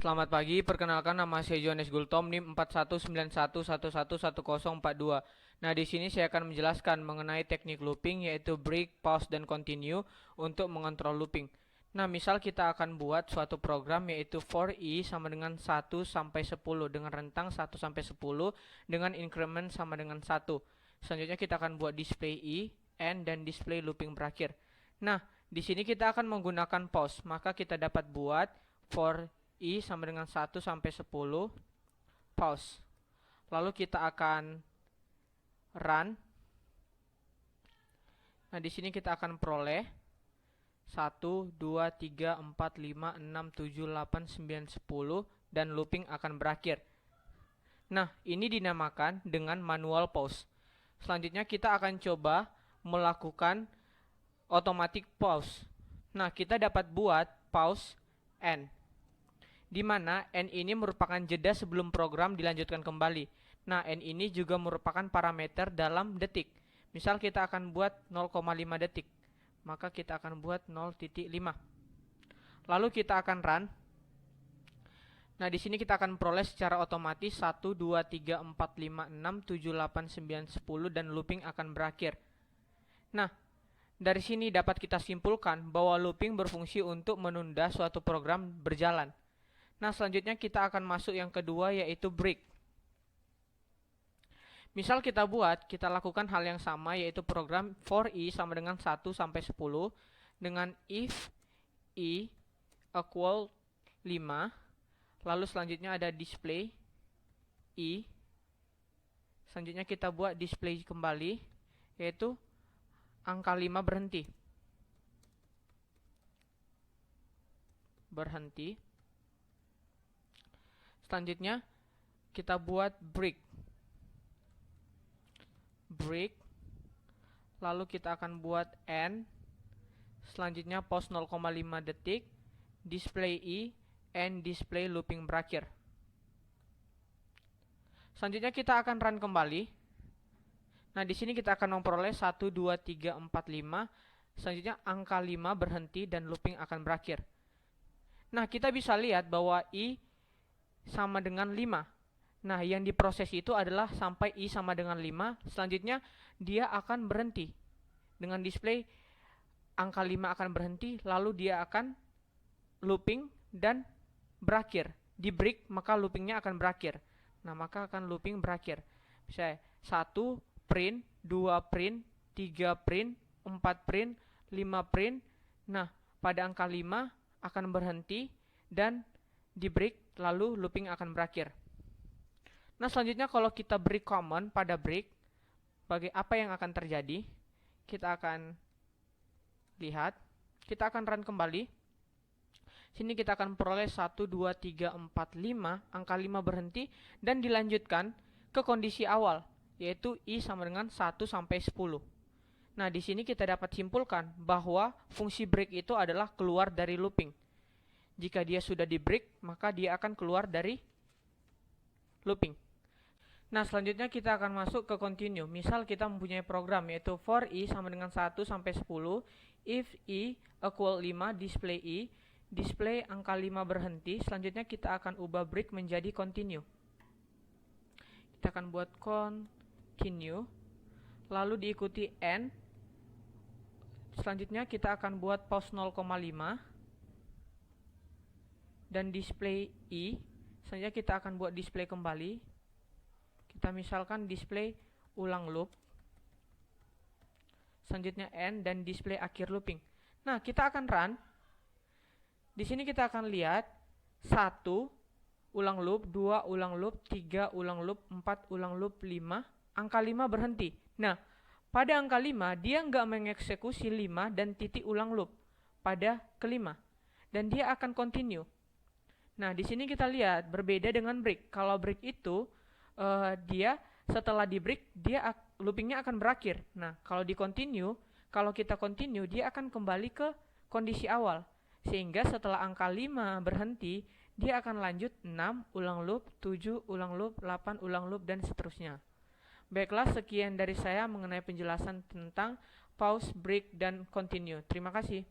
Selamat pagi, perkenalkan nama saya Johannes Gultom, NIM 4191111042. Nah, di sini saya akan menjelaskan mengenai teknik looping, yaitu break, pause, dan continue untuk mengontrol looping. Nah, misal kita akan buat suatu program yaitu for i sama dengan 1 sampai 10 dengan rentang 1 sampai 10 dengan increment sama dengan 1. Selanjutnya kita akan buat display i, end, dan display looping berakhir. Nah, di sini kita akan menggunakan pause, maka kita dapat buat for i sama dengan 1 sampai 10 pause. Lalu kita akan run. Nah, di sini kita akan peroleh 1 2 3 4 5 6 7 8 9 10 dan looping akan berakhir. Nah, ini dinamakan dengan manual pause. Selanjutnya kita akan coba melakukan automatic pause. Nah, kita dapat buat pause end, di mana N ini merupakan jeda sebelum program dilanjutkan kembali. Nah, N ini juga merupakan parameter dalam detik. Misal kita akan buat 0,5 detik, maka kita akan buat 0,5. Lalu kita akan run. Nah, di sini kita akan peroleh secara otomatis 1, 2, 3, 4, 5, 6, 7, 8, 9, 10 dan looping akan berakhir. Nah, dari sini dapat kita simpulkan bahwa looping berfungsi untuk menunda suatu program berjalan. Nah, selanjutnya kita akan masuk yang kedua, yaitu break. Misal kita lakukan hal yang sama, yaitu program for i sama dengan 1 sampai 10 dengan if i equal 5. Lalu selanjutnya ada display i. Selanjutnya kita buat display kembali, yaitu angka 5 berhenti. Selanjutnya kita buat break. Lalu kita akan buat end. Selanjutnya pause 0,5 detik, display i, and display looping berakhir. Selanjutnya kita akan run kembali. Nah, di sini kita akan memperoleh 1 2 3 4 5. Selanjutnya angka 5 berhenti dan looping akan berakhir. Nah, kita bisa lihat bahwa i sama dengan 5. Nah, yang diproses itu adalah sampai i sama dengan 5. Selanjutnya dia akan berhenti. Dengan display angka 5 akan berhenti, lalu dia akan looping dan berakhir. Di break, maka loopingnya akan berakhir. Nah, maka akan looping berakhir. Misalnya 1 print, 2 print, 3 print, 4 print, 5 print. Nah, pada angka 5 akan berhenti dan di break, lalu looping akan berakhir. Nah, selanjutnya kalau kita beri command pada break, apa yang akan terjadi? Kita akan lihat. Kita akan run kembali. Sini kita akan peroleh 1 2 3 4 5, angka 5 berhenti dan dilanjutkan ke kondisi awal, yaitu i sama dengan 1 sampai 10. Nah, di sini kita dapat simpulkan bahwa fungsi break itu adalah keluar dari looping. Jika dia sudah di break, maka dia akan keluar dari looping. Nah, selanjutnya kita akan masuk ke continue. Misal kita mempunyai program yaitu for i sama dengan 1 sampai 10, if i equal 5, display i, display angka 5 berhenti. Selanjutnya kita akan ubah break menjadi continue. Kita akan buat continue, lalu diikuti end. Selanjutnya kita akan buat pause 0,5 dan display i. Selanjutnya kita akan buat display kembali. Kita misalkan display ulang loop. Selanjutnya end dan display akhir looping. Nah, kita akan run. Di sini kita akan lihat 1 ulang loop, 2 ulang loop, 3 ulang loop, 4 ulang loop, 5. Angka 5 berhenti. Nah, pada angka 5 dia nggak mengeksekusi 5 dan titik ulang loop pada kelima. Dan dia akan continue. Nah, di sini kita lihat berbeda dengan break. Kalau break itu dia setelah di break dia loopingnya akan berakhir. Nah, kalau di continue, kalau kita continue dia akan kembali ke kondisi awal. Sehingga setelah angka 5 berhenti, dia akan lanjut 6 ulang loop, 7 ulang loop, 8 ulang loop dan seterusnya. Baiklah, sekian dari saya mengenai penjelasan tentang pause, break, dan continue. Terima kasih.